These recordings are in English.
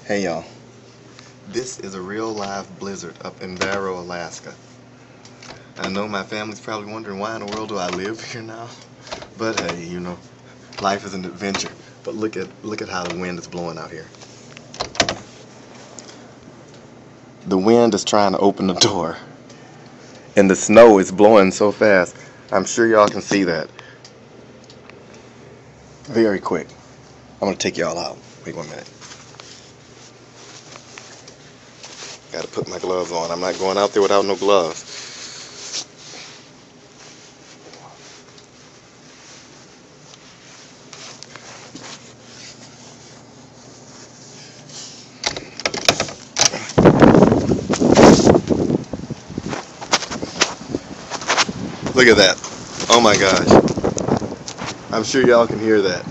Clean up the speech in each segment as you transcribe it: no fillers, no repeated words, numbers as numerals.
Hey y'all, this is a real live blizzard up in Barrow, Alaska. I know my family's probably wondering why in the world do I live here now, but hey, you know, life is an adventure. But look at how the wind is blowing out here. The wind is trying to open the door, and the snow is blowing so fast. I'm sure y'all can see that. Very quick. I'm gonna take y'all out. Wait 1 minute. Gotta put my gloves on. I'm not going out there without no gloves. Look at that. Oh my gosh. I'm sure y'all can hear that.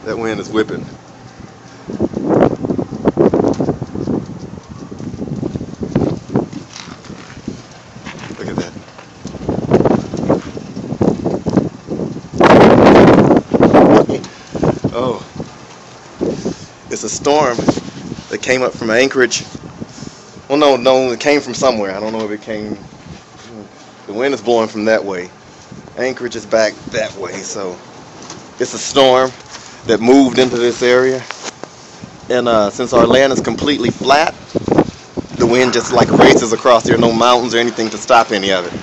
That wind is whipping. Look at that. Oh. It's a storm that came up from Anchorage. Well, no, it came from somewhere. I don't know if it came. The wind is blowing from that way. Anchorage is back that way, so it's a storm that moved into this area. And since our land is completely flat, the wind just like races across. There are no mountains or anything to stop any of it.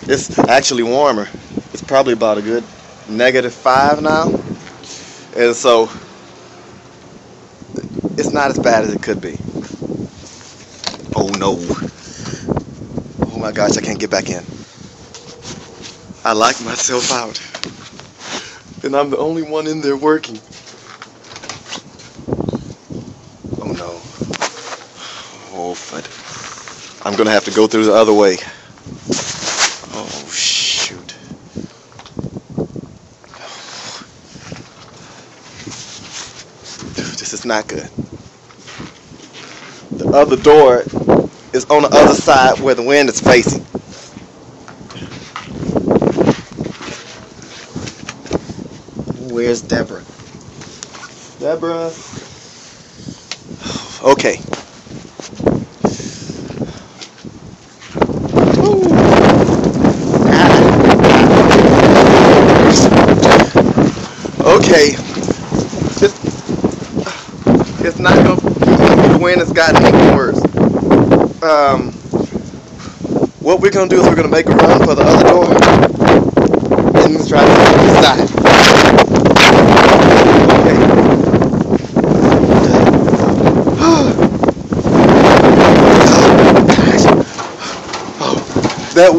It's actually warmer. It's probably about a good -5 now. And so it's not as bad as it could be. Oh no. Oh my gosh, I can't get back in. I locked myself out. And I'm the only one in there working. Oh no. Oh, but I'm gonna have to go through the other way. Oh shoot. This is not good. The other door is on the other side where the wind is facing. Where's Deborah? Deborah. Okay. Okay. It's not gonna. The wind has gotten even worse. What we're gonna do is we're gonna make a run for the other door and let's try to get to the side. Okay. Oh, that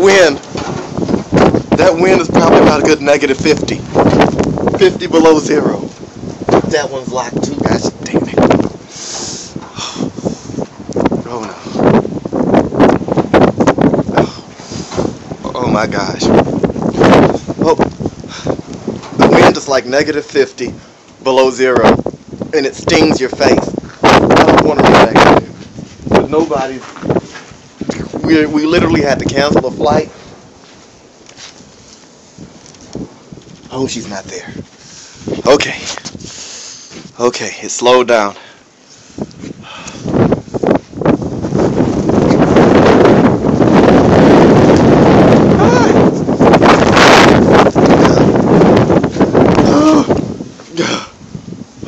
wind is probably about a good -50. 50 below zero. That one's locked too, guys. Damn it. Oh no. Oh my gosh. Oh, the wind is like -50 below zero, and it stings your face. I don't want to run back there, but nobody's. We literally had to cancel a flight. Oh, she's not there. Okay. Okay, it slowed down.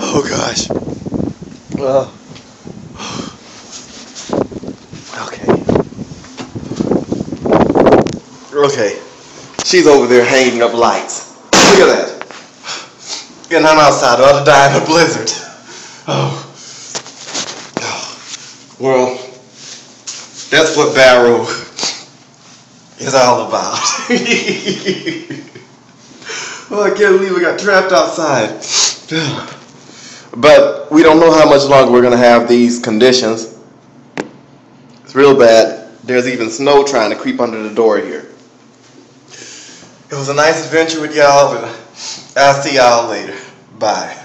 Oh gosh. Okay. Okay. She's over there hanging up lights. Look at that. And I'm outside, about to die in a blizzard. Oh. Well, that's what Barrow is all about. Oh, I can't believe we got trapped outside. But we don't know how much longer we're going to have these conditions. It's real bad. There's even snow trying to creep under the door here. It was a nice adventure with y'all, but I'll see y'all later. Bye.